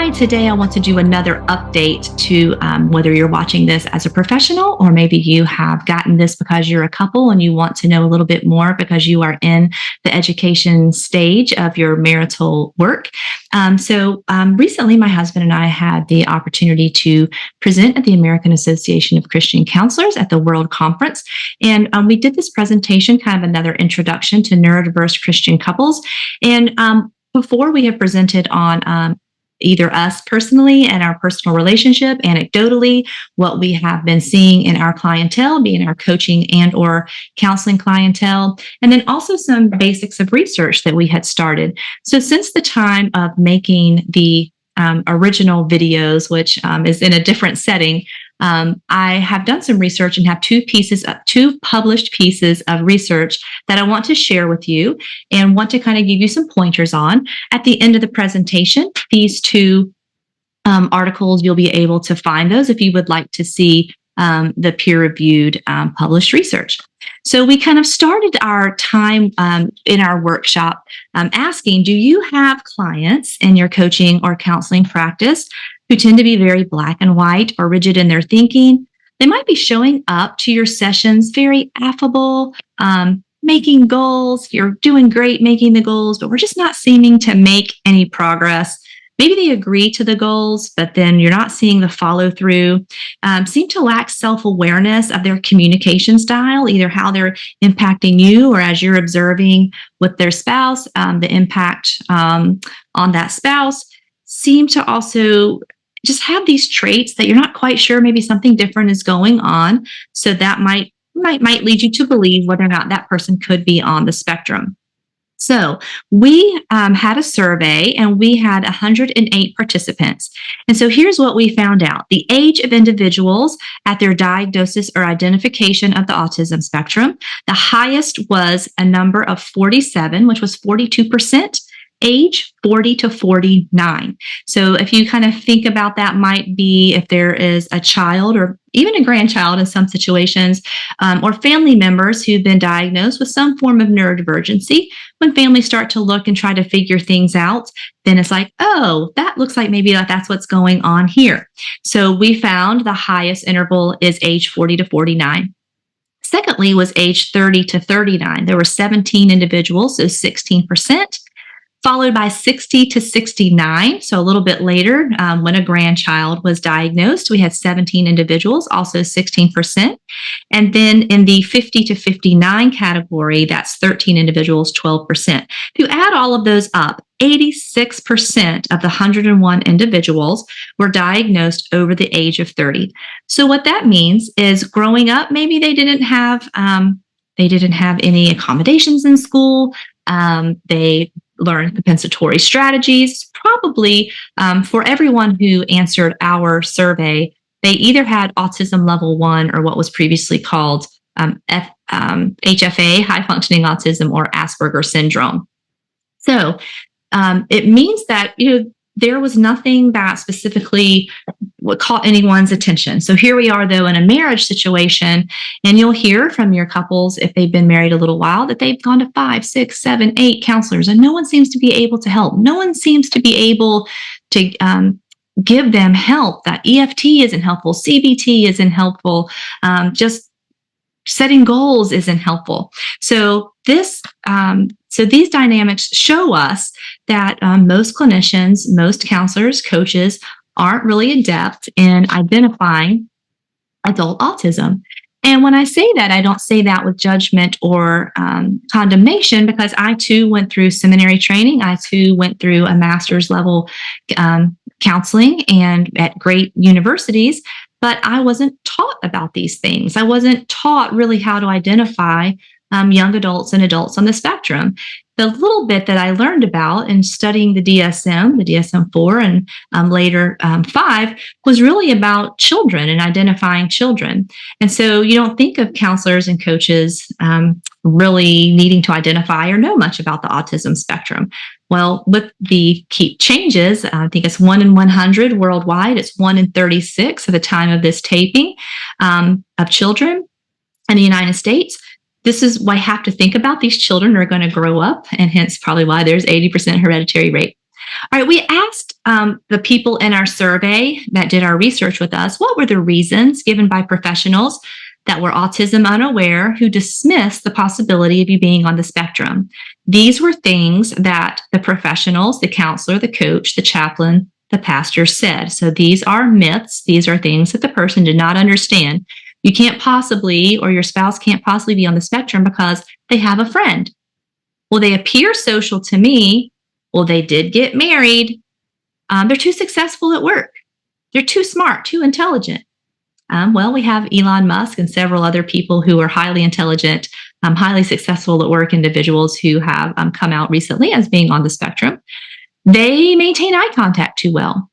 Hi, today I want to do another update to whether you're watching this as a professional or maybe you have gotten this because you're a couple and you want to know a little bit more because you are in the education stage of your marital work. Recently, my husband and I had the opportunity to present at the American Association of Christian Counselors at the World Conference. And we did this presentation, kind of another introduction to neurodiverse Christian couples. And before we have presented on either us personally and our personal relationship, anecdotally, what we have been seeing in our clientele, being our coaching and or counseling clientele, and then also some basics of research that we had started. So since the time of making the original videos, which is in a different setting, I have done some research and have two published pieces of research that I want to share with you and want to kind of give you some pointers on. At the end of the presentation, these two articles, you'll be able to find those if you would like to see the peer-reviewed published research. So we kind of started our time in our workshop asking, do you have clients in your coaching or counseling practice who tend to be very black and white or rigid in their thinking? They might be showing up to your sessions very affable, making goals. You're doing great making the goals, but we're just not seeming to make any progress. Maybe they agree to the goals, but then you're not seeing the follow through, seem to lack self-awareness of their communication style, either how they're impacting you or as you're observing with their spouse, the impact on that spouse, seem to also just have these traits that you're not quite sure maybe something different is going on. So that might lead you to believe whether or not that person could be on the spectrum. So we had a survey and we had 108 participants. And so here's what we found out. The age of individuals at their diagnosis or identification of the autism spectrum, the highest was a number of 47, which was 42%. Age 40 to 49. So if you kind of think about that, might be if there is a child or even a grandchild in some situations, or family members who've been diagnosed with some form of neurodivergency. When families start to look and try to figure things out, then it's like, oh, that looks like maybe that's what's going on here. So we found the highest interval is age 40 to 49. Secondly was age 30 to 39. There were 17 individuals, so 16%. Followed by 60 to 69. So a little bit later, when a grandchild was diagnosed, we had 17 individuals, also 16%. And then in the 50 to 59 category, that's 13 individuals, 12%. If you add all of those up, 86% of the 101 individuals were diagnosed over the age of 30. So what that means is growing up, maybe they didn't have any accommodations in school. They learn compensatory strategies. Probably for everyone who answered our survey, they either had autism level 1 or what was previously called HFA, high functioning autism, or Asperger's syndrome. So it means that there was nothing that specifically caught anyone's attention. So here we are, though, in a marriage situation, and you'll hear from your couples, if they've been married a little while, that they've gone to 5, 6, 7, 8 counselors, and no one seems to be able to help. No one seems to be able to give them help. That EFT isn't helpful. CBT isn't helpful. Just setting goals isn't helpful. So these dynamics show us that most clinicians, most counselors, coaches aren't really adept in identifying adult autism. And when I say that, I don't say that with judgment or condemnation, because I too went through seminary training. I too went through a master's level counseling and at great universities, but I wasn't taught about these things. I wasn't taught really how to identify young adults and adults on the spectrum. The little bit that I learned about in studying the DSM-4 and later 5 was really about children and identifying children. And so you don't think of counselors and coaches really needing to identify or know much about the autism spectrum. Well, with the key changes, I think it's 1 in 100 worldwide. It's 1 in 36 at the time of this taping of children in the United States. This is why I have to think about these children are going to grow up, and hence probably why there's 80% hereditary rate. All right, we asked the people in our survey that did our research with us, what were the reasons given by professionals that were autism unaware who dismissed the possibility of you being on the spectrum? These were things that the professionals, the counselor, the coach, the chaplain, the pastor said. So these are myths. These are things that the person did not understand. You can't possibly, or your spouse can't possibly be on the spectrum because they have a friend. Well, they appear social to me. Well, they did get married. They're too successful at work. They're too smart, too intelligent. Well, we have Elon Musk and several other people who are highly intelligent, highly successful at work individuals who have come out recently as being on the spectrum. They maintain eye contact too well,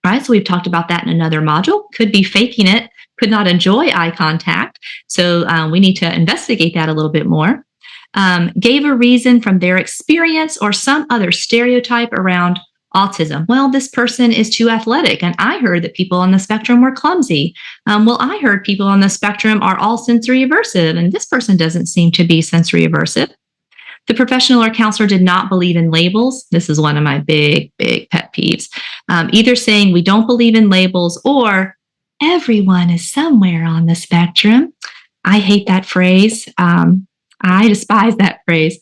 right? So we've talked about that in another module. Could be faking it, could not enjoy eye contact. So we need to investigate that a little bit more. Gave a reason from their experience or some other stereotype around autism. Well, this person is too athletic, and I heard that people on the spectrum were clumsy. Well, I heard people on the spectrum are all sensory aversive, and this person doesn't seem to be sensory aversive. The professional or counselor did not believe in labels. This is one of my big pet peeves. Either saying we don't believe in labels or everyone is somewhere on the spectrum. I hate that phrase. I despise that phrase.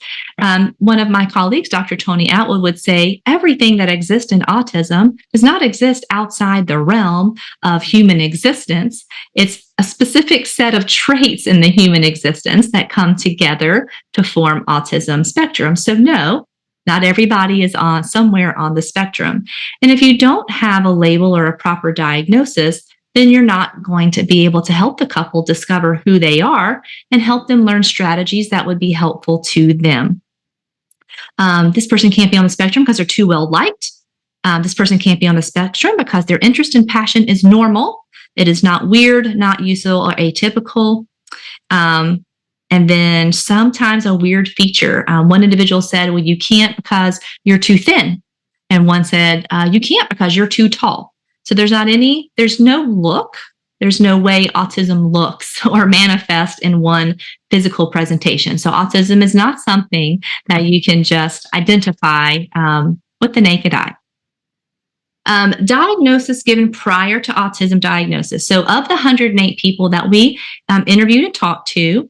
One of my colleagues, Dr. Tony Atwood, would say everything that exists in autism does not exist outside the realm of human existence. It's a specific set of traits in the human existence that come together to form autism spectrum. So no, not everybody is on somewhere on the spectrum. And if you don't have a label or a proper diagnosis, then you're not going to be able to help the couple discover who they are and help them learn strategies that would be helpful to them. This person can't be on the spectrum because they're too well liked. This person can't be on the spectrum because their interest and passion is normal. It is not weird, not usual, or atypical. And then sometimes a weird feature. One individual said, well, you can't because you're too thin. And one said, you can't because you're too tall. So there's no look, there's no way autism looks or manifests in one physical presentation. So autism is not something that you can just identify with the naked eye. Diagnosis given prior to autism diagnosis. So of the 108 people that we interviewed and talked to,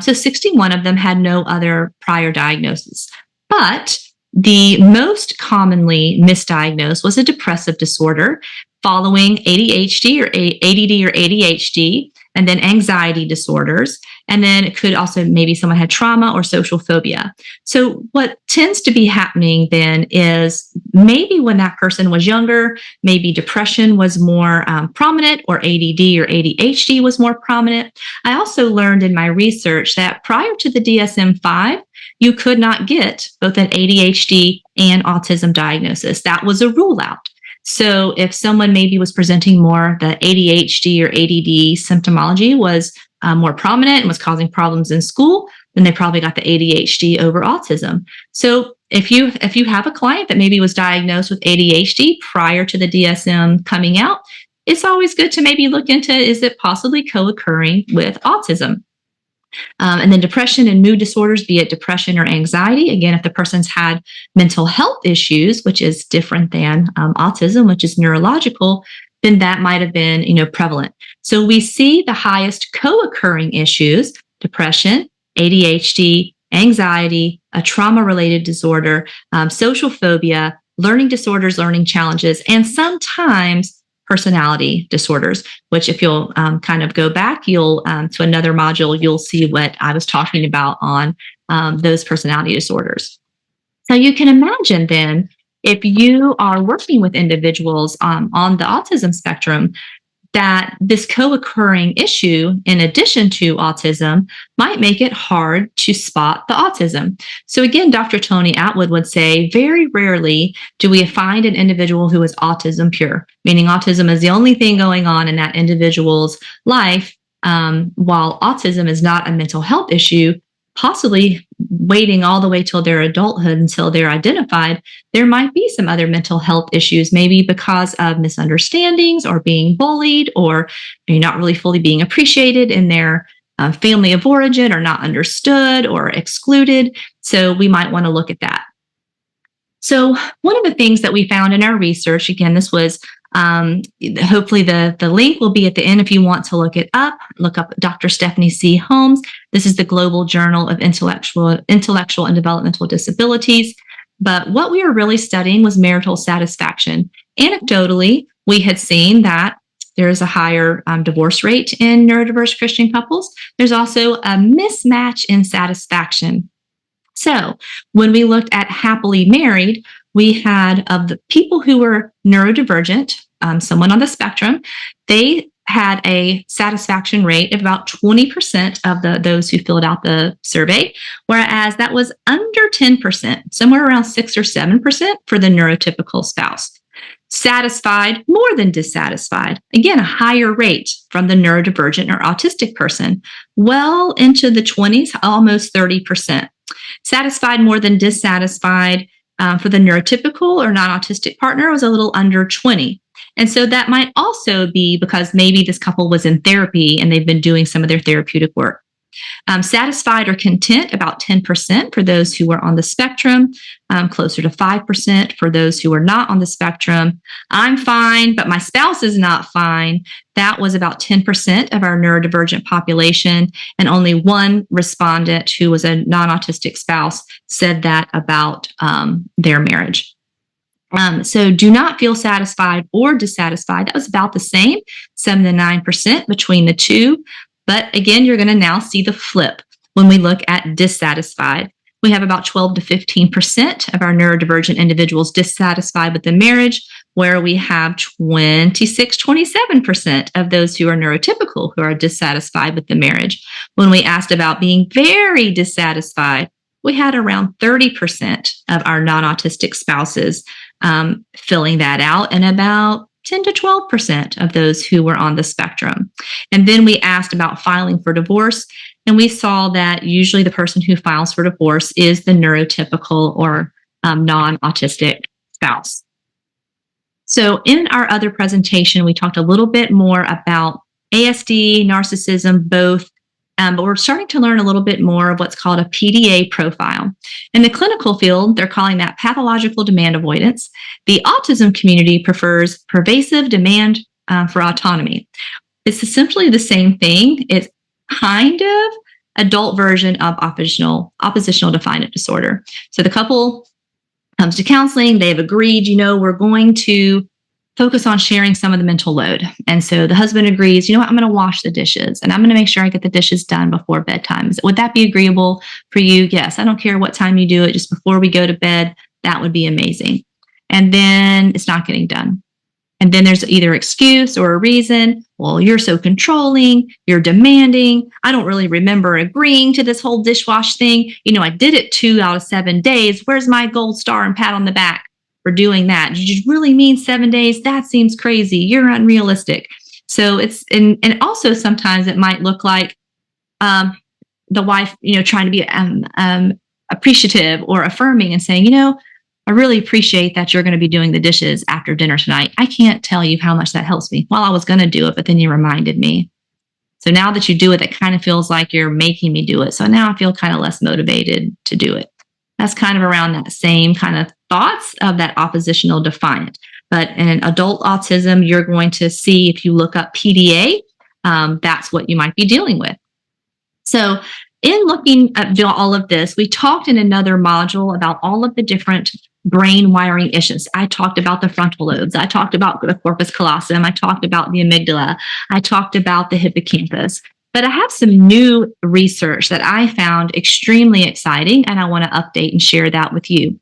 so 61 of them had no other prior diagnosis. But the most commonly misdiagnosed was a depressive disorder following ADHD or ADD or ADHD, and then anxiety disorders. And then it could also maybe someone had trauma or social phobia. So what tends to be happening then is maybe when that person was younger, maybe depression was more prominent, or ADD or ADHD was more prominent. I also learned in my research that prior to the DSM-5, you could not get both an ADHD and autism diagnosis. That was a rule out. So if someone maybe was presenting more, the ADHD or ADD symptomology was more prominent and was causing problems in school, then they probably got the ADHD over autism. So if you have a client that maybe was diagnosed with ADHD prior to the DSM coming out, it's always good to maybe look into, is it possibly co-occurring with autism? And then depression and mood disorders, be it depression or anxiety. Again, if the person's had mental health issues, which is different than autism, which is neurological, then that might have been, prevalent. So we see the highest co-occurring issues: depression, ADHD, anxiety, a trauma-related disorder, social phobia, learning disorders, learning challenges, and sometimes personality disorders, which if you'll kind of go back, you'll to another module, you'll see what I was talking about on those personality disorders. So you can imagine then, if you are working with individuals on the autism spectrum, that this co-occurring issue, in addition to autism, might make it hard to spot the autism. So again, Dr. Tony Atwood would say, very rarely do we find an individual who is autism pure, meaning autism is the only thing going on in that individual's life, while autism is not a mental health issue. Possibly waiting all the way till their adulthood until they're identified, there might be some other mental health issues, maybe because of misunderstandings or being bullied, or not really fully being appreciated in their family of origin, or not understood or excluded. So we might want to look at that. So one of the things that we found in our research, again, this was hopefully the link will be at the end if you want to look it up. Look up Dr. Stephanie C. Holmes. This is the Global Journal of Intellectual and Developmental Disabilities. But what we were really studying was marital satisfaction. Anecdotally, we had seen that there is a higher divorce rate in neurodiverse Christian couples. There's also a mismatch in satisfaction. So when we looked at happily married, we had of the people who were neurodivergent, someone on the spectrum, they had a satisfaction rate of about 20% of those who filled out the survey, whereas that was under 10%, somewhere around 6 or 7% for the neurotypical spouse. Satisfied more than dissatisfied. Again, a higher rate from the neurodivergent or autistic person, well into the 20s, almost 30%. Satisfied more than dissatisfied for the neurotypical or non-autistic partner was a little under 20. And so that might also be because maybe this couple was in therapy and they've been doing some of their therapeutic work. Satisfied or content, about 10% for those who are on the spectrum, closer to 5% for those who are not on the spectrum. I'm fine, but my spouse is not fine. That was about 10% of our neurodivergent population, and only one respondent who was a non-autistic spouse said that about their marriage. So do not feel satisfied or dissatisfied. That was about the same, 7 to 9% between the two. But again, you're going to now see the flip when we look at dissatisfied. We have about 12 to 15% of our neurodivergent individuals dissatisfied with the marriage, where we have 27% of those who are neurotypical who are dissatisfied with the marriage. When we asked about being very dissatisfied, we had around 30% of our non-autistic spouses filling that out, and about 10 to 12% of those who were on the spectrum. And then we asked about filing for divorce, and we saw that usually the person who files for divorce is the neurotypical or non-autistic spouse. So in our other presentation, we talked a little bit more about ASD, narcissism, both, but we're starting to learn a little bit more of what's called a PDA profile. In the clinical field, they're calling that pathological demand avoidance. The autism community prefers pervasive demand for autonomy. It's essentially the same thing. It's kind of adult version of oppositional defiant disorder. So the couple comes to counseling. They've agreed, we're going to focus on sharing some of the mental load. And so the husband agrees, I'm going to wash the dishes and I'm going to make sure I get the dishes done before bedtime. Would that be agreeable for you? Yes. I don't care what time you do it, just before we go to bed. That would be amazing. And then it's not getting done. And then there's either excuse or a reason. Well, you're so controlling, you're demanding. I don't really remember agreeing to this whole dishwash thing. I did it 2 out of 7 days. Where's my gold star and pat on the back for doing that? Did you really mean 7 days? That seems crazy. You're unrealistic. So it's, and also sometimes it might look like the wife, trying to be appreciative or affirming and saying, I really appreciate that you're going to be doing the dishes after dinner tonight. I can't tell you how much that helps me. Well, I was going to do it, but then you reminded me. So now that you do it, it kind of feels like you're making me do it. So now I feel kind of less motivated to do it. That's kind of around that same kind of thoughts of that oppositional defiant. But in adult autism, you're going to see, if you look up PDA, that's what you might be dealing with. So in looking at all of this, we talked in another module about all of the different brain wiring issues. I talked about the frontal lobes. I talked about the corpus callosum. I talked about the amygdala. I talked about the hippocampus. But I have some new research that I found extremely exciting, and I want to update and share that with you.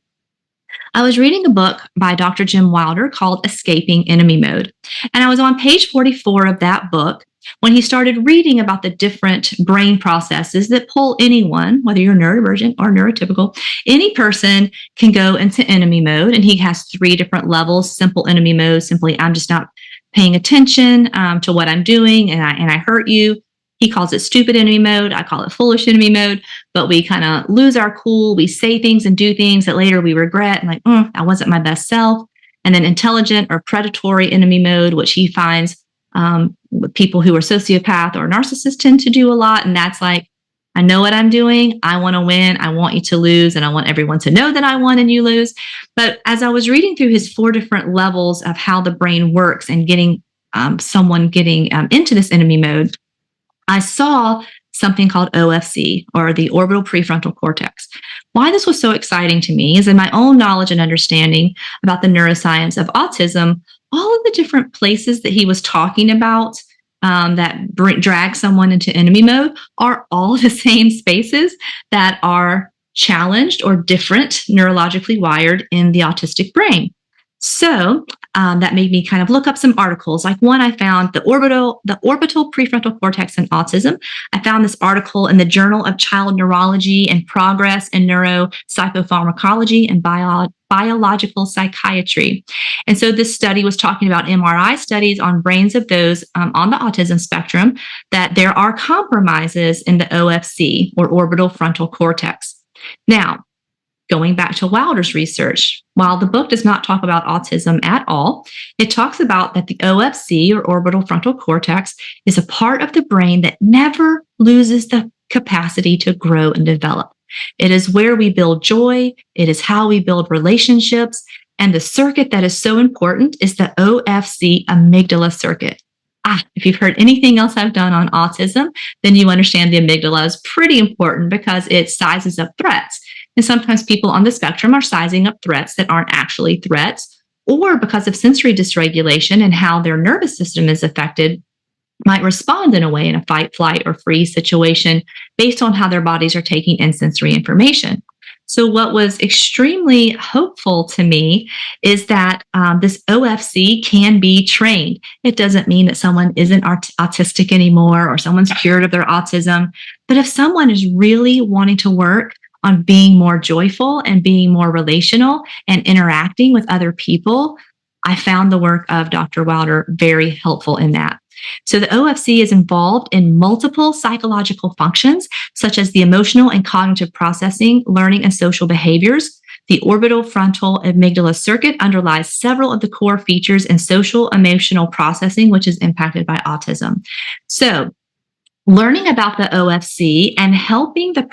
I was reading a book by Dr. Jim Wilder called Escaping Enemy Mode. And I was on page 44 of that book when he started reading about the different brain processes that pull anyone, whether you're neurodivergent or neurotypical, any person can go into enemy mode. And he has 3 different levels: simple enemy mode, simply I'm just not paying attention to what I'm doing and I hurt you. He calls it stupid enemy mode. I call it foolish enemy mode. But we kind of lose our cool. We say things and do things that later we regret and like, that wasn't my best self. And then intelligent or predatory enemy mode, which he finds with people who are sociopath or narcissists tend to do a lot. And that's like, I know what I'm doing. I want to win. I want you to lose. And I want everyone to know that I won and you lose. But as I was reading through his 4 different levels of how the brain works and getting someone getting into this enemy mode, I saw something called OFC, or the orbital prefrontal cortex. Why this was so exciting to me is in my own knowledge and understanding about the neuroscience of autism, all of the different places that he was talking about that drag someone into enemy mode are all the same spaces that are challenged or different neurologically wired in the autistic brain. So that made me kind of look up some articles. Like one, I found the orbital prefrontal cortex in autism. I found this article in the Journal of Child Neurology and Progress in Neuropsychopharmacology and Biological Psychiatry. And so this study was talking about MRI studies on brains of those on the autism spectrum, that there are compromises in the OFC, or orbital frontal cortex. Now, going back to Wilder's research, while the book does not talk about autism at all, it talks about that the OFC, or orbital frontal cortex, is a part of the brain that never loses the capacity to grow and develop. It is where we build joy. It is how we build relationships. And the circuit that is so important is the OFC amygdala circuit. If you've heard anything else I've done on autism, then you understand the amygdala is pretty important because it sizes up threats. And sometimes people on the spectrum are sizing up threats that aren't actually threats, or because of sensory dysregulation and how their nervous system is affected, might respond in a way in a fight, flight, or freeze situation based on how their bodies are taking in sensory information. So what was extremely hopeful to me is that this OFC can be trained. It doesn't mean that someone isn't autistic anymore or someone's cured of their autism. But if someone is really wanting to work on being more joyful and being more relational and interacting with other people, I found the work of Dr. Wilder very helpful in that. So the OFC is involved in multiple psychological functions, such as the emotional and cognitive processing, learning, and social behaviors. The orbital frontal amygdala circuit underlies several of the core features in social emotional processing, which is impacted by autism. So learning about the OFC and helping the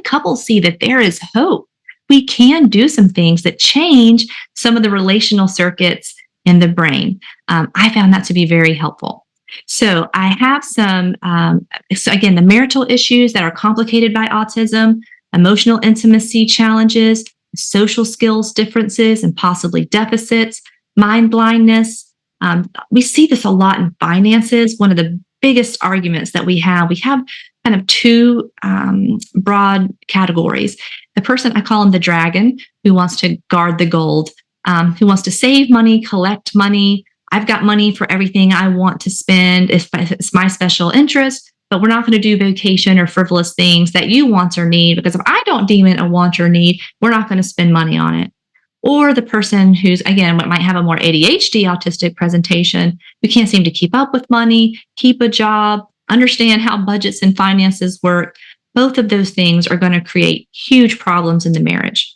couple see that there is hope. We can do some things that change some of the relational circuits in the brain. I found that to be very helpful. So I have some, the marital issues that are complicated by autism, emotional intimacy challenges, social skills differences and possibly deficits, mind blindness. We see this a lot in finances. One of the biggest arguments that we have kind of 2 broad categories. The person, I call him the dragon, who wants to guard the gold, who wants to save money, collect money. I've got money for everything I want to spend. It's my special interest, but we're not going to do vacation or frivolous things that you want or need, because if I don't deem it a want or need, we're not going to spend money on it. Or the person who's, again, might have a more ADHD autistic presentation, who can't seem to keep up with money, keep a job, understand how budgets and finances work. Both of those things are going to create huge problems in the marriage.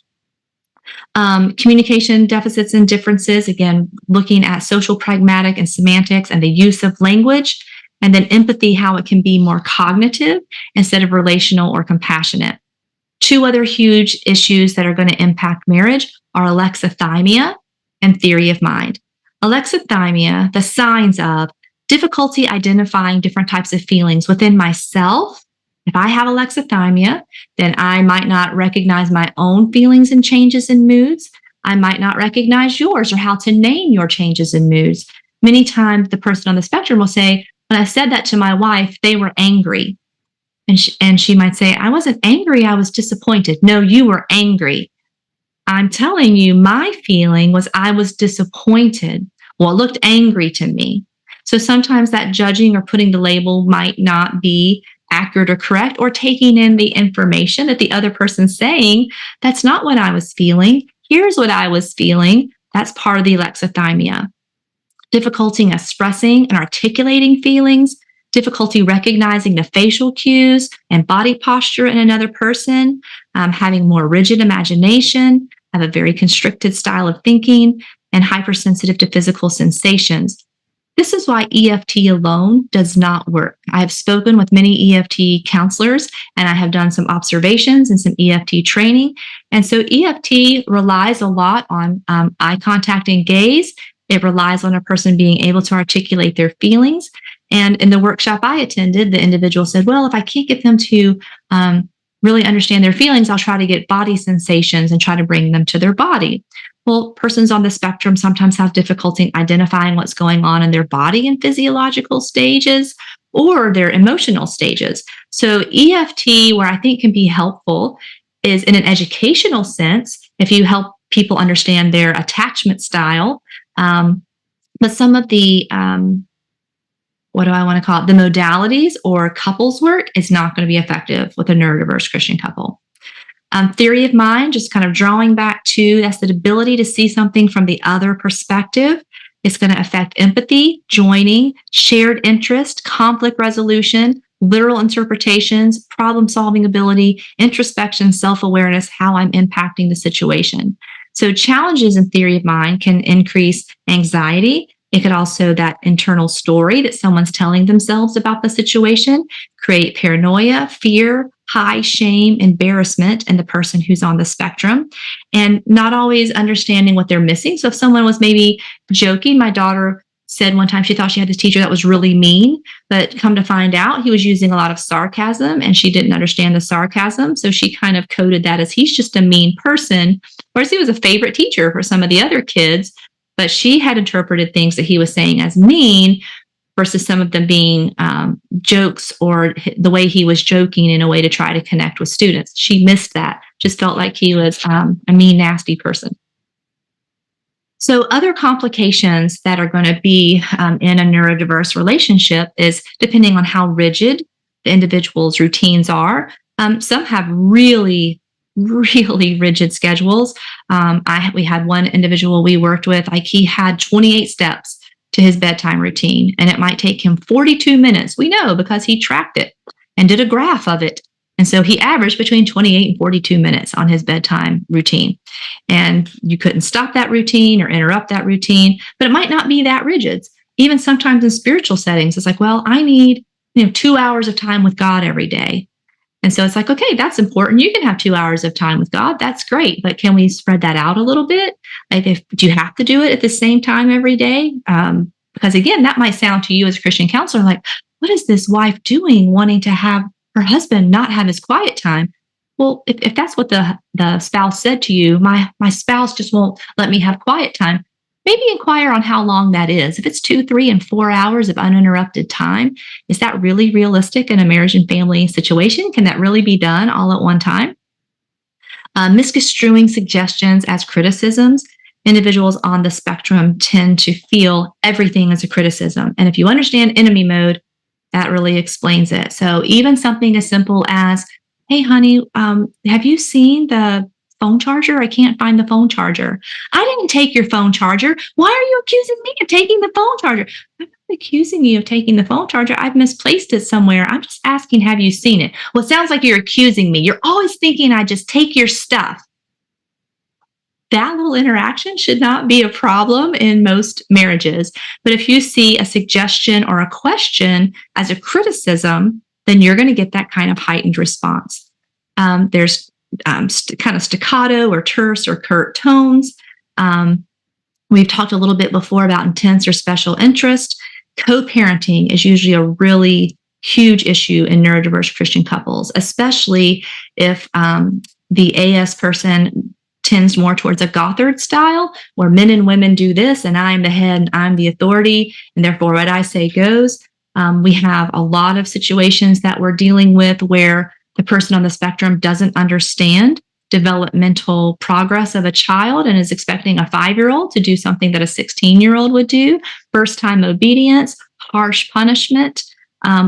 Communication deficits and differences, again, looking at social pragmatic and semantics and the use of language, and then empathy, how it can be more cognitive instead of relational or compassionate. 2 other huge issues that are going to impact marriage are alexithymia and theory of mind. Alexithymia, the signs of difficulty identifying different types of feelings within myself. If I have alexithymia, then I might not recognize my own feelings and changes in moods. I might not recognize yours or how to name your changes in moods. Many times the person on the spectrum will say, when I said that to my wife, they were angry. And she might say, I wasn't angry, I was disappointed. No, you were angry. I'm telling you, my feeling was I was disappointed. Well, it looked angry to me. So sometimes that judging or putting the label might not be accurate or correct, or taking in the information that the other person's saying, that's not what I was feeling. Here's what I was feeling. That's part of the alexithymia. Difficulty expressing and articulating feelings, difficulty recognizing the facial cues and body posture in another person, having more rigid imagination, have a very constricted style of thinking, and hypersensitive to physical sensations. This is why EFT alone does not work. I have spoken with many EFT counselors, and I have done some observations and some EFT training. And so EFT relies a lot on eye contact and gaze. It relies on a person being able to articulate their feelings. And in the workshop I attended, the individual said, well, if I can't get them to really understand their feelings, I'll try to get body sensations and try to bring them to their body. Well, persons on the spectrum sometimes have difficulty identifying what's going on in their body in physiological stages or their emotional stages. So EFT, where I think can be helpful, is in an educational sense, if you help people understand their attachment style. But some of the, what do I want to call it? The modalities or couples work is not going to be effective with a neurodiverse Christian couple. Theory of mind, just kind of drawing back to, that's the ability to see something from the other perspective. It's going to affect empathy, joining, shared interest, conflict resolution, literal interpretations, problem solving ability, introspection, self-awareness, how I'm impacting the situation. So challenges in theory of mind can increase anxiety. It could also, that internal story that someone's telling themselves about the situation, create paranoia, fear, high shame, embarrassment in the person who's on the spectrum, and not always understanding what they're missing. So if someone was maybe joking, my daughter said one time she thought she had this teacher that was really mean, but come to find out he was using a lot of sarcasm and she didn't understand the sarcasm. So she kind of coded that as he's just a mean person, whereas he was a favorite teacher for some of the other kids, but she had interpreted things that he was saying as mean versus some of them being jokes or the way he was joking in a way to try to connect with students. She missed that, just felt like he was a mean, nasty person. So other complications that are going to be in a neurodiverse relationship is depending on how rigid the individual's routines are. Some have really rigid schedules. We had one individual we worked with, like he had 28 steps to his bedtime routine, and it might take him 42 minutes. We know because he tracked it and did a graph of it. And so he averaged between 28 and 42 minutes on his bedtime routine. And you couldn't stop that routine or interrupt that routine, but it might not be that rigid. Even sometimes in spiritual settings, it's like, well, I need 2 hours of time with God every day. And so it's like, okay, that's important. You can have 2 hours of time with God. That's great. But can we spread that out a little bit? Like, do you have to do it at the same time every day? Because again, that might sound to you as a Christian counselor like, what is this wife doing, wanting to have her husband not have his quiet time? Well, if that's what the spouse said to you, my spouse just won't let me have quiet time. Maybe inquire on how long that is. If it's 2, 3, and 4 hours of uninterrupted time, is that really realistic in a marriage and family situation? Can that really be done all at one time? Misconstruing suggestions as criticisms. Individuals on the spectrum tend to feel everything as a criticism. And if you understand enemy mode, that really explains it. So even something as simple as, hey, honey, have you seen the phone charger? I can't find the phone charger. I didn't take your phone charger. Why are you accusing me of taking the phone charger? I'm not accusing you of taking the phone charger. I've misplaced it somewhere. I'm just asking, have you seen it? Well, it sounds like you're accusing me. You're always thinking I just take your stuff. That little interaction should not be a problem in most marriages. But if you see a suggestion or a question as a criticism, then you're going to get that kind of heightened response. There's kind of staccato or terse or curt tones. We've talked a little bit before about intense or special interest. Co-parenting is usually a really huge issue in neurodiverse Christian couples, especially if the AS person tends more towards a Gothard style, where men and women do this, and I'm the head and I'm the authority, and therefore what I say goes. We have a lot of situations that we're dealing with where the person on the spectrum doesn't understand developmental progress of a child and is expecting a 5-year-old to do something that a 16-year-old would do. First time obedience, harsh punishment,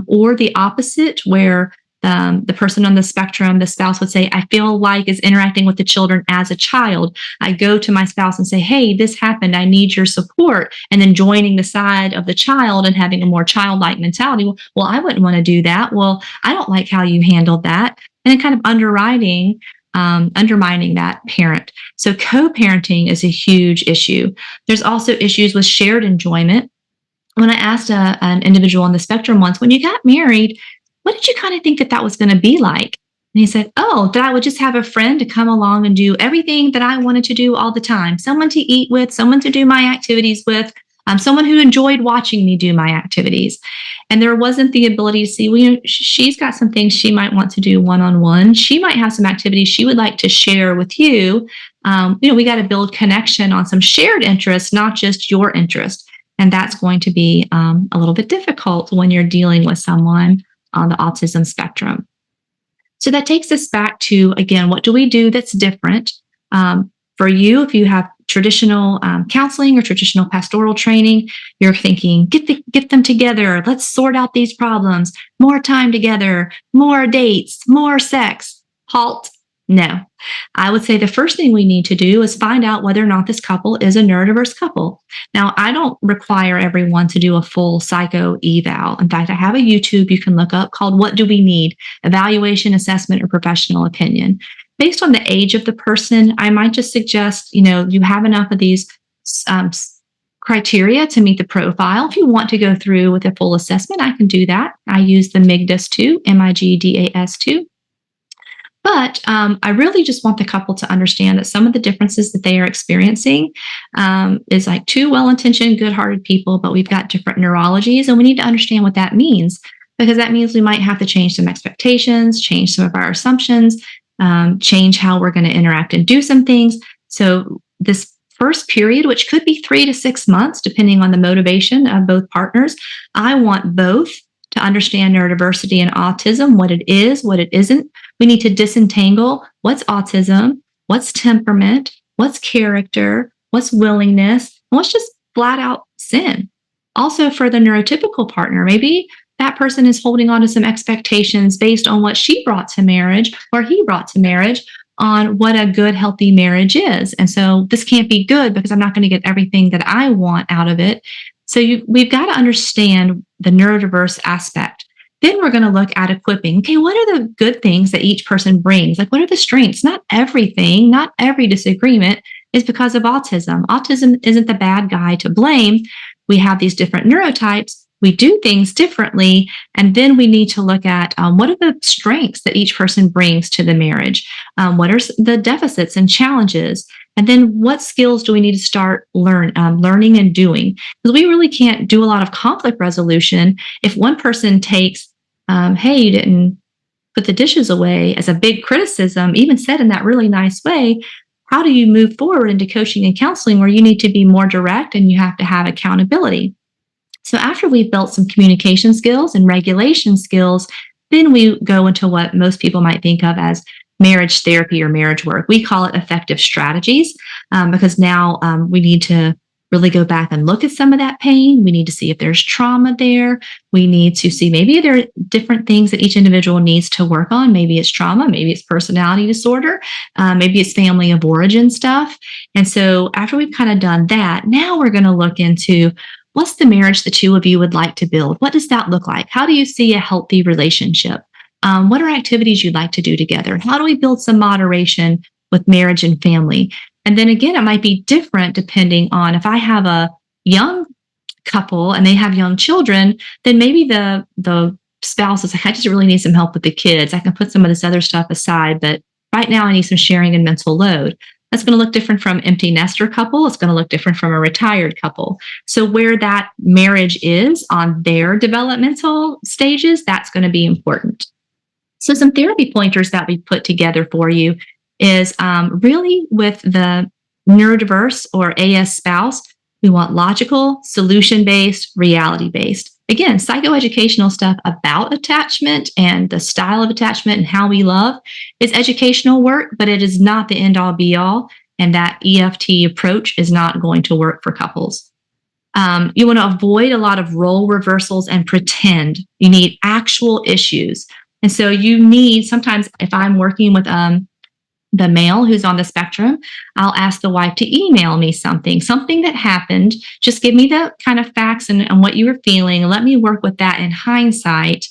or the opposite, where the person on the spectrum, the spouse would say, I feel like is interacting with the children as a child. I go to my spouse and say, hey, this happened. I need your support. And then joining the side of the child and having a more childlike mentality. Well, I wouldn't want to do that. Well, I don't like how you handled that. And then kind of undermining that parent. So co-parenting is a huge issue. There's also issues with shared enjoyment. when I asked an individual on the spectrum once, when you got married, what did you kind of think that that was going to be like? And he said, oh, that I would just have a friend to come along and do everything that I wanted to do all the time, someone to eat with, someone to do my activities with, someone who enjoyed watching me do my activities. And there wasn't the ability to see, well, she's got some things she might want to do one on one. She might have some activities she would like to share with you. We got to build connection on some shared interests, not just your interest. And that's going to be a little bit difficult when you're dealing with someone on the autism spectrum. So that takes us back to, again, what do we do that's different? For you, if you have traditional counseling or traditional pastoral training, you're thinking, get them together. Let's sort out these problems. More time together, more dates, more sex. Halt. No. I would say the first thing we need to do is find out whether or not this couple is a neurodiverse couple. Now, I don't require everyone to do a full psycho eval. In fact, I have a YouTube you can look up called What Do We Need? Evaluation, Assessment, or Professional Opinion. Based on the age of the person, I might just suggest, you have enough of these criteria to meet the profile. If you want to go through with a full assessment, I can do that. I use the MIGDAS-2, MIGDAS-2. But I really just want the couple to understand that some of the differences that they are experiencing is like two well-intentioned, good-hearted people, but we've got different neurologies, and we need to understand what that means, because that means we might have to change some expectations, change some of our assumptions, change how we're going to interact and do some things. So this first period, which could be 3 to 6 months, depending on the motivation of both partners, I want both to understand neurodiversity and autism, what it is, what it isn't. We need to disentangle what's autism, what's temperament, what's character, what's willingness, and what's just flat out sin. Also, for the neurotypical partner, maybe that person is holding on to some expectations based on what she brought to marriage or he brought to marriage on what a good, healthy marriage is. And so this can't be good because I'm not going to get everything that I want out of it. So we've got to understand the neurodiverse aspect. Then we're going to look at equipping. Okay, what are the good things that each person brings? Like, what are the strengths? Not everything, not every disagreement is because of autism. Autism isn't the bad guy to blame. We have these different neurotypes. We do things differently. And then we need to look at what are the strengths that each person brings to the marriage? What are the deficits and challenges? And then what skills do we need to start learning and doing? Because we really can't do a lot of conflict resolution if one person takes, hey, you didn't put the dishes away as a big criticism, even said in that really nice way. How do you move forward into coaching and counseling where you need to be more direct and you have to have accountability? So after we've built some communication skills and regulation skills, then we go into what most people might think of as marriage therapy or marriage work. We call it effective strategies because now we need to really go back and look at some of that pain. We need to see if there's trauma there. We need to see maybe there are different things that each individual needs to work on. Maybe it's trauma, maybe it's personality disorder, maybe it's family of origin stuff. And so after we've kind of done that, now we're going to look into what's the marriage the two of you would like to build? What does that look like? How do you see a healthy relationship? What are activities you'd like to do together? How do we build some moderation with marriage and family? And then again, it might be different depending on if I have a young couple and they have young children, then maybe the spouse is like, I just really need some help with the kids. I can put some of this other stuff aside, but right now I need some sharing and mental load. That's going to look different from empty nester couple. It's going to look different from a retired couple. So where that marriage is on their developmental stages, that's going to be important. So some therapy pointers that we put together for you is really with the neurodiverse or AS spouse, we want logical, solution-based, reality-based. Again, psychoeducational stuff about attachment and the style of attachment and how we love is educational work, but it is not the end-all be-all, and that EFT approach is not going to work for couples. You want to avoid a lot of role reversals and pretend. You need actual issues. And so you need, sometimes if I'm working with the male who's on the spectrum, I'll ask the wife to email me something that happened. Just give me the kind of facts and what you were feeling. Let me work with that in hindsight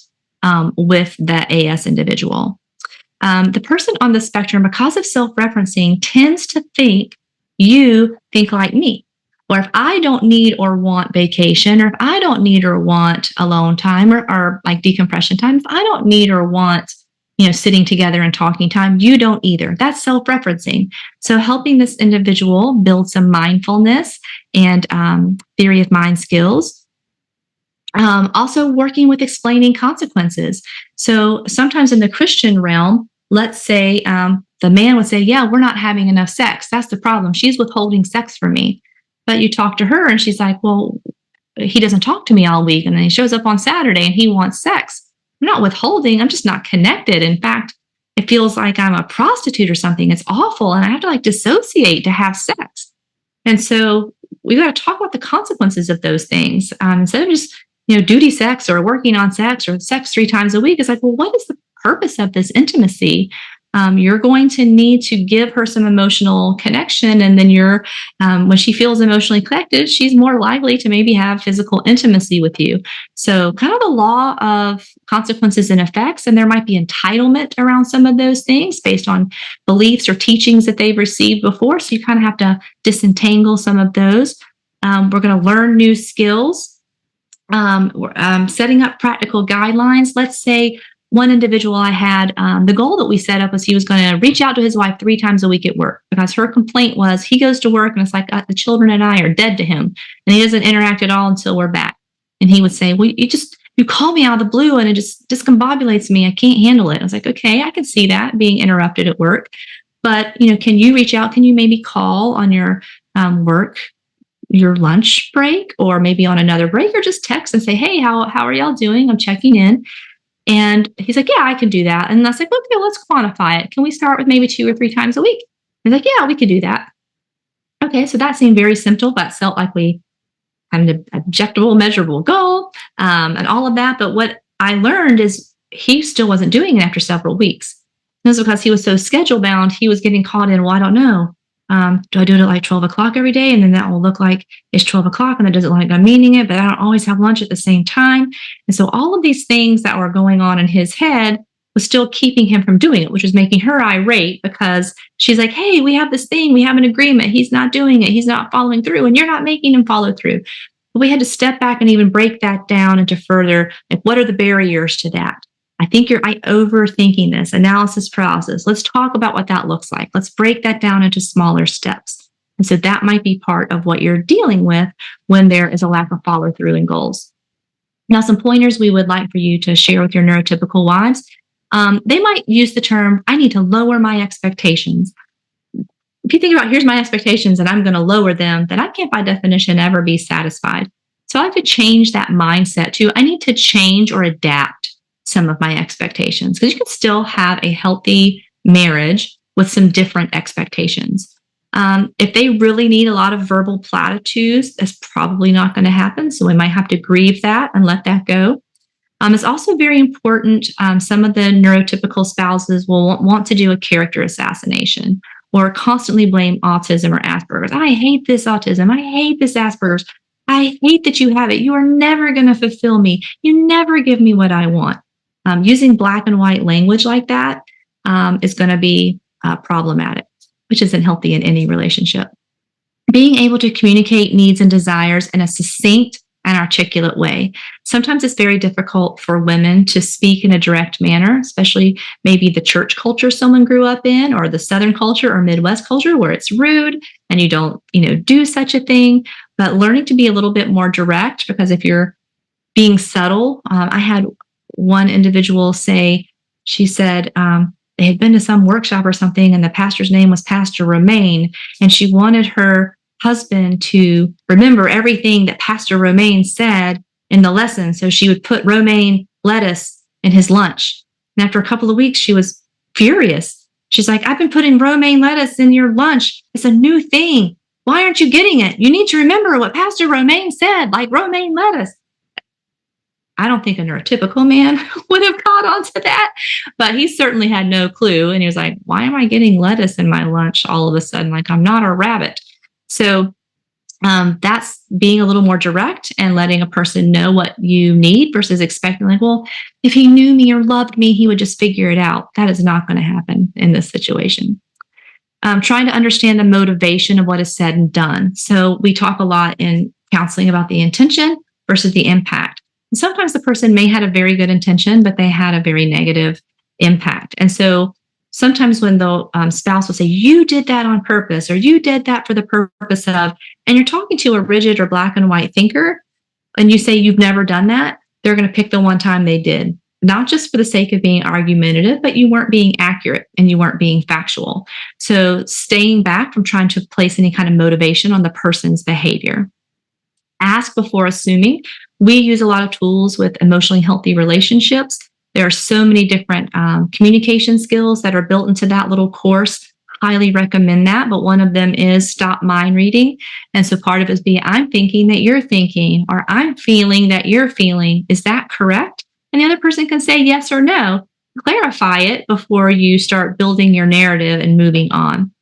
with the AS individual. The person on the spectrum, because of self-referencing, tends to think you think like me. Or if I don't need or want vacation, or if I don't need or want alone time, or like decompression time, if I don't need or want, sitting together and talking time, you don't either. That's self-referencing. So helping this individual build some mindfulness and theory of mind skills. Also working with explaining consequences. So sometimes in the Christian realm, let's say the man would say, yeah, we're not having enough sex. That's the problem. She's withholding sex from me. But you talk to her and she's like, well, he doesn't talk to me all week. And then he shows up on Saturday and he wants sex. I'm not withholding. I'm just not connected. In fact, it feels like I'm a prostitute or something. It's awful. And I have to like dissociate to have sex. And so we got to talk about the consequences of those things. Instead of just, duty sex or working on sex or sex 3 times a week, it's like, well, what is the purpose of this intimacy? You're going to need to give her some emotional connection. And then when she feels emotionally connected, she's more likely to maybe have physical intimacy with you. So kind of the law of consequences and effects. And there might be entitlement around some of those things based on beliefs or teachings that they've received before. So you kind of have to disentangle some of those. We're going to learn new skills. Setting up practical guidelines. Let's say one individual I had, the goal that we set up was he was going to reach out to his wife 3 times a week at work, because her complaint was he goes to work and it's like the children and I are dead to him and he doesn't interact at all until we're back. And he would say, well, you call me out of the blue and it just discombobulates me. I can't handle it. I was like, okay, I can see that being interrupted at work, but can you reach out? Can you maybe call on your your lunch break, or maybe on another break, or just text and say, hey, how are y'all doing? I'm checking in. And he's like, yeah, I can do that. And I was like, okay, let's quantify it. Can we start with maybe 2 or 3 times a week? He's like, yeah, we could do that. Okay, so that seemed very simple, but felt like we had an objectable, measurable goal and all of that. But what I learned is he still wasn't doing it after several weeks. And this was because he was so schedule bound. He was getting caught in, well, I don't know. Do I do it at like 12 o'clock every day? And then that will look like it's 12 o'clock and that doesn't look like I'm meaning it, but I don't always have lunch at the same time. And so all of these things that were going on in his head was still keeping him from doing it, which was making her irate, because she's like, hey, we have this thing, we have an agreement. He's not doing it. He's not following through, and you're not making him follow through. But we had to step back and even break that down into further, like, what are the barriers to that? I think you're overthinking this, analysis paralysis. Let's talk about what that looks like. Let's break that down into smaller steps. And so that might be part of what you're dealing with when there is a lack of follow through in goals. Now, some pointers we would like for you to share with your neurotypical wives. They might use the term, I need to lower my expectations. If you think about, here's my expectations and I'm going to lower them, then I can't by definition ever be satisfied. So I have to change that mindset to, I need to change or adapt some of my expectations, because you can still have a healthy marriage with some different expectations. If they really need a lot of verbal platitudes, that's probably not going to happen. So we might have to grieve that and let that go. It's also very important. Some of the neurotypical spouses will want to do a character assassination or constantly blame autism or Asperger's. I hate this autism. I hate this Asperger's. I hate that you have it. You are never going to fulfill me. You never give me what I want. Using black and white language like that is going to be problematic, which isn't healthy in any relationship. Being able to communicate needs and desires in a succinct and articulate way. Sometimes it's very difficult for women to speak in a direct manner, especially maybe the church culture someone grew up in, or the Southern culture or Midwest culture where it's rude and you don't, do such a thing. But learning to be a little bit more direct, because if you're being subtle, I had one individual say, she said they had been to some workshop or something and the pastor's name was Pastor Romaine, and she wanted her husband to remember everything that Pastor Romaine said in the lesson. So she would put romaine lettuce in his lunch. And after a couple of weeks, she was furious. She's like, I've been putting romaine lettuce in your lunch. It's a new thing. Why aren't you getting it? You need to remember what Pastor Romaine said, like romaine lettuce. I don't think a neurotypical man would have caught on to that, but he certainly had no clue. And he was like, why am I getting lettuce in my lunch all of a sudden? Like, I'm not a rabbit. So that's being a little more direct and letting a person know what you need versus expecting, like, well, if he knew me or loved me, he would just figure it out. That is not going to happen in this situation. Trying to understand the motivation of what is said and done. So we talk a lot in counseling about the intention versus the impact. And sometimes the person may have a very good intention, but they had a very negative impact. And so sometimes when the spouse will say, you did that on purpose, or you did that for the purpose of, and you're talking to a rigid or black and white thinker, and you say you've never done that, they're going to pick the one time they did, not just for the sake of being argumentative, but you weren't being accurate and you weren't being factual. So staying back from trying to place any kind of motivation on the person's behavior. Ask before assuming. We use a lot of tools with emotionally healthy relationships. There are so many different communication skills that are built into that little course. Highly recommend that. But one of them is stop mind reading. And so part of it is I'm thinking that you're thinking, or I'm feeling that you're feeling. Is that correct? And the other person can say yes or no. Clarify it before you start building your narrative and moving on.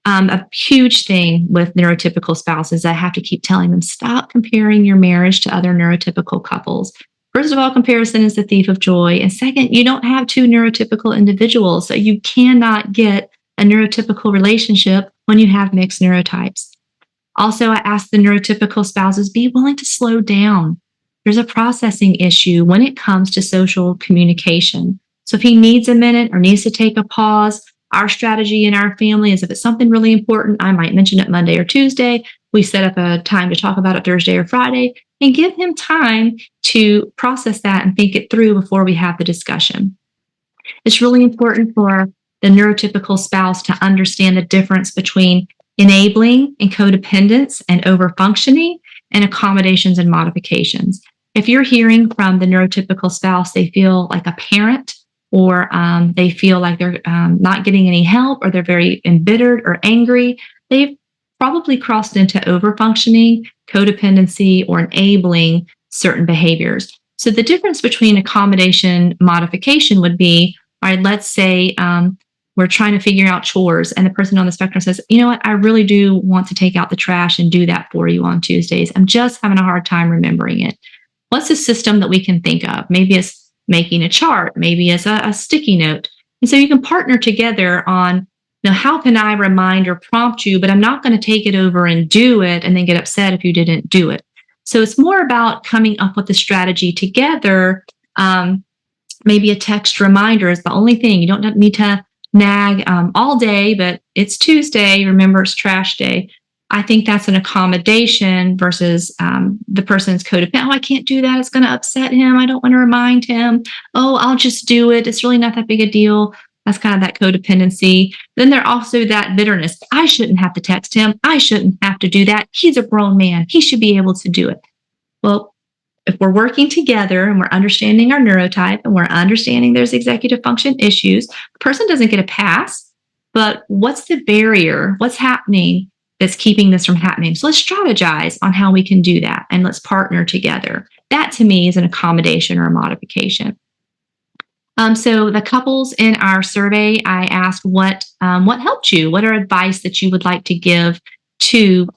A huge thing with neurotypical spouses, I have to keep telling them, stop comparing your marriage to other neurotypical couples. First of all, comparison is the thief of joy. And second, you don't have two neurotypical individuals. So you cannot get a neurotypical relationship when you have mixed neurotypes. Also, I ask the neurotypical spouses, be willing to slow down. There's a processing issue when it comes to social communication. So if he needs a minute or needs to take a pause, our strategy in our family is if it's something really important, I might mention it Monday or Tuesday. We set up a time to talk about it Thursday or Friday and give him time to process that and think it through before we have the discussion. It's really important for the neurotypical spouse to understand the difference between enabling and codependence and overfunctioning and accommodations and modifications. If you're hearing from the neurotypical spouse, they feel like a parent, or they feel like they're not getting any help, or they're very embittered or angry, they've probably crossed into overfunctioning, codependency, or enabling certain behaviors. So the difference between accommodation modification would be, all right, let's say we're trying to figure out chores, and the person on the spectrum says, you know what, I really do want to take out the trash and do that for you on Tuesdays. I'm just having a hard time remembering it. What's a system that we can think of? Maybe it's making a chart, maybe as a sticky note. And so you can partner together on, how can I remind or prompt you, but I'm not going to take it over and do it and then get upset if you didn't do it. So it's more about coming up with a strategy together. Maybe a text reminder is the only thing. You don't need to nag all day, but it's Tuesday. Remember, it's trash day. I think that's an accommodation versus the person's codependent. Oh, I can't do that. It's going to upset him. I don't want to remind him. Oh, I'll just do it. It's really not that big a deal. That's kind of that codependency. Then there's also that bitterness. I shouldn't have to text him. I shouldn't have to do that. He's a grown man. He should be able to do it. Well, if we're working together and we're understanding our neurotype and we're understanding there's executive function issues, the person doesn't get a pass. But what's the barrier? What's happening that's keeping this from happening? So let's strategize on how we can do that, and let's partner together. That to me is an accommodation or a modification. So the couples in our survey, I asked what helped you? What are advice that you would like to give to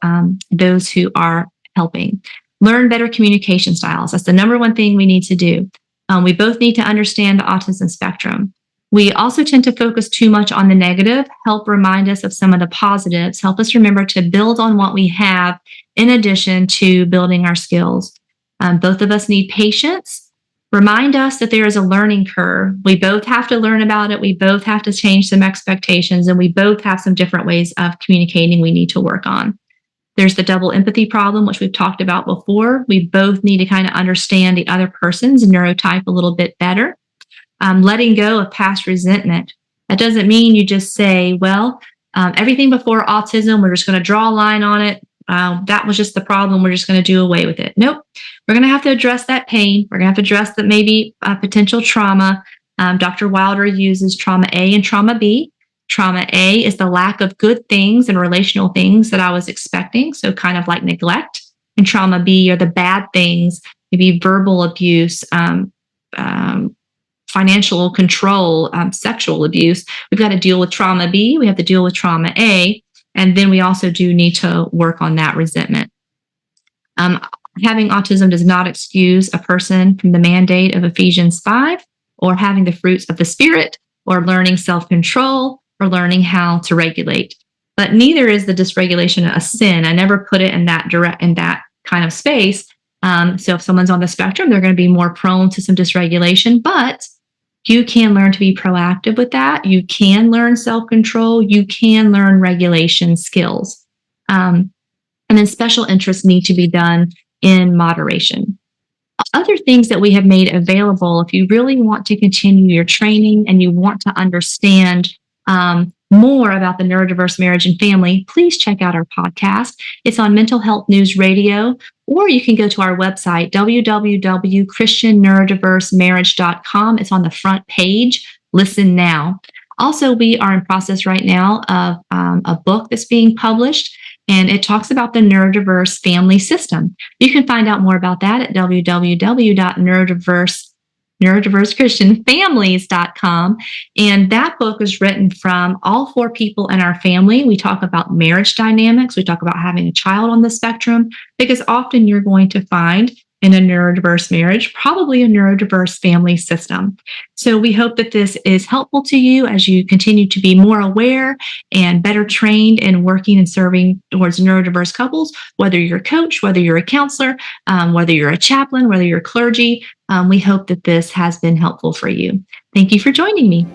those who are helping? Learn better communication styles. That's the number one thing we need to do. We both need to understand the autism spectrum. We also tend to focus too much on the negative. Help remind us of some of the positives. Help us remember to build on what we have in addition to building our skills. Both of us need patience. Remind us that there is a learning curve. We both have to learn about it. We both have to change some expectations, and we both have some different ways of communicating we need to work on. There's the double empathy problem, which we've talked about before. We both need to kind of understand the other person's neurotype a little bit better. Letting go of past resentment. That doesn't mean you just say, well, everything before autism, we're just going to draw a line on it. That was just the problem. We're just going to do away with it. Nope. We're going to have to address that pain. We're going to have to address that maybe potential trauma. Dr. Wilder uses trauma A and trauma B. Trauma A is the lack of good things and relational things that I was expecting. So kind of like neglect. And trauma B are the bad things, maybe verbal abuse, financial control, sexual abuse. We've got to deal with trauma B. We have to deal with trauma A. And then we also do need to work on that resentment. Having autism does not excuse a person from the mandate of Ephesians 5, or having the fruits of the Spirit, or learning self-control, or learning how to regulate. But neither is the dysregulation a sin. I never put it in that kind of space. So if someone's on the spectrum, they're going to be more prone to some dysregulation, but you can learn to be proactive with that. You can learn self-control. You can learn regulation skills. And then special interests need to be done in moderation. Other things that we have made available, if you really want to continue your training and you want to understand more about the neurodiverse marriage and family, please check out our podcast. It's on Mental Health News Radio, or you can go to our website, www.christianneurodiversemarriage.com. It's on the front page. Listen now. Also, we are in process right now of a book that's being published, and it talks about the neurodiverse family system. You can find out more about that at www.neurodiversechristianfamilies.com. And that book is written from all four people in our family. We talk about marriage dynamics. We talk about having a child on the spectrum, because often you're going to find in a neurodiverse marriage, probably a neurodiverse family system. So we hope that this is helpful to you as you continue to be more aware and better trained in working and serving towards neurodiverse couples, whether you're a coach, whether you're a counselor, whether you're a chaplain, whether you're clergy. We hope that this has been helpful for you. Thank you for joining me.